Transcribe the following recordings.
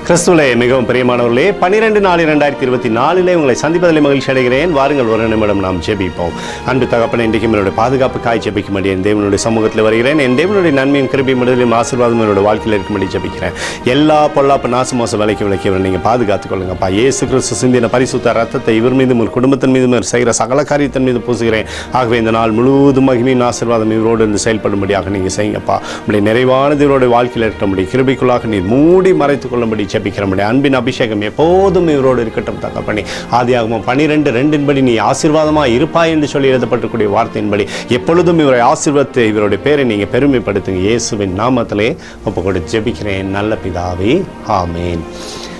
கிறிஸ்துவிலே மிகவும் பிரியமானவர்களே, 12/4/2024 உங்களை சந்திப்பதில் மகிழ்ச்சி அடைகிறேன். வாருங்கள், ஒரு நிமிடம் நாம் ஜெபிப்போம். அன்பு தகப்பனே, இன்றைக்கும் என்னுடைய பாதுகாப்புக்காய் ஜெபிக்கும்படி என் தேவனுடைய சமூகத்தில் வருகிறேன். என் தேவனுடைய நன்மையும் கிருபையும் விடுதலையும் ஆசீர்வாதம் என்னுடைய வாழ்க்கையில் இருக்கும்படி ஜெபிக்கிறேன். எல்லா பொல்லாப்பு நாசமோச விலைக்கு நீங்கள் பாதுகாத்துக் கொள்ளுங்கப்பா. இயேசு கிறிஸ்து சிந்தின பரிசுத்த ரத்தத்தை இவர் மீதும் ஒரு குடும்பத்தின் மீதும் செய்கிற சகல காரியத்தின் மீது பூசுகிறேன். ஆகவே இந்த நாள் முழுவதும் மகிமையின் ஆசீர்வாதம் இவரோடு இருந்து செயல்படும்படியாக நீங்கள் செய்யுங்கப்பா. உங்களுடைய நிறைவானது இவருடைய வாழ்க்கையில் இருக்கம்படி கிருபைக்குள்ளாக நீர் மூடி மறைத்துக் கொள்ளும்படி ஜெபிக்கிறோம். அன்பின் அபிஷேகம் எப்போதும் இவரோடு இருக்கட்டும் தகப்பனே. ஆதியாகமம் 12:2 நீ ஆசீர்வாதமாக இருப்பாய் என்று சொல்லி எழுதப்பட்டிருக்கூடிய வார்த்தையின்படி எப்பொழுதும் இவரை ஆசீர்வதித்து இவருடைய பேரை நீங்கள் பெருமைப்படுத்துங்க. இயேசுவின் நாமத்திலே ஒப்புக்கொண்டு ஜெபிக்கிறேன் நல்ல பிதாவே, ஆமேன்.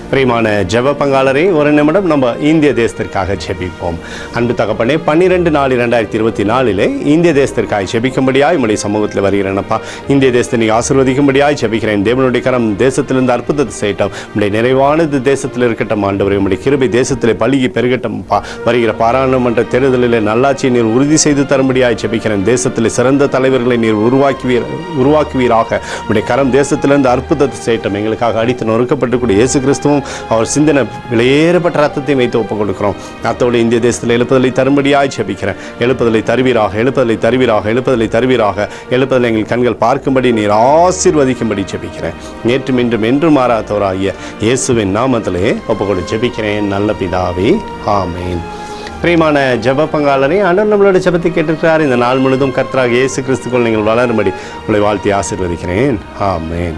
பிரியமான ஜெப பங்காளரை, ஒரு நிமிடம் நம்ம இந்திய தேசத்திற்காக ஜெபிப்போம். அன்பு தகப்பனே, 12/4/2024 இந்திய தேசத்திற்காக ஜெபிக்கும்படியாய் உங்களுடைய சமூகத்தில் வருகிறேனப்பா. இந்திய தேசத்தை நீங்கள் ஆசீர்வதிக்கும்படியாய் ஜெபிக்கிறேன். தேவனுடைய கரம் தேசத்திலிருந்து அற்புதத்தை செய்யட்டும். உங்களுடைய நிறைவானது தேசத்தில் இருக்கட்டும் ஆண்டவரே. உங்களுடைய கிருபை தேசத்தில் பள்ளிக்கு பெருகட்டும்ப்பா. வருகிற பாராளுமன்ற தேர்தலில் நல்லாட்சியை நீர் உறுதி செய்து தரும்படியாய் ஜெபிக்கிறேன். தேசத்தில் சிறந்த தலைவர்களை நீர் உருவாக்குவீராக. உங்களுடைய கரம் தேசத்திலிருந்து அற்புதத்தை செய்யட்டும். எங்களுக்காக அடித்து நொறுக்கப்பட்டுக்கூடிய இயேசு கிறிஸ்துவும் அவர் சிந்தனை விலையேறப்பட்ட ரத்தத்தை வைத்து ஒப்புக் கொடுக்கிறோம். அத்தோடு இந்திய தேசத்தில் எழுப்புதலை தரும்படியாய் ஜெபிக்கிறேன். எழுப்புதலை தருவீராக, எழுப்புதலை தருவீராக, எழுப்புதலை தருவீராக. எழுப்புதலை எங்கள் கண்கள் பார்க்கும்படி நீர் ஆசீர்வதிக்கும்படி ஜெபிக்கிறேன். நேற்றும் இன்றும் என்றும் மாறாதவராகிய இயேசுவின் நாமத்திலே ஒப்புக்கொண்டு ஜெபிக்கிறேன் நல்ல பிதாவே, ஆமேன். பிரியமான ஜெப பங்காளரை, ஆண்டவர் நம்மளோட ஜெபத்தை கேட்டிருக்கிறார். இந்த நாள் முழுவதும் கர்த்தராகிய இயேசு கிறிஸ்துக்குள் நீங்கள் வளரும்படி உங்களை வாழ்த்தி ஆசீர்வதிக்கிறேன். ஆமேன்.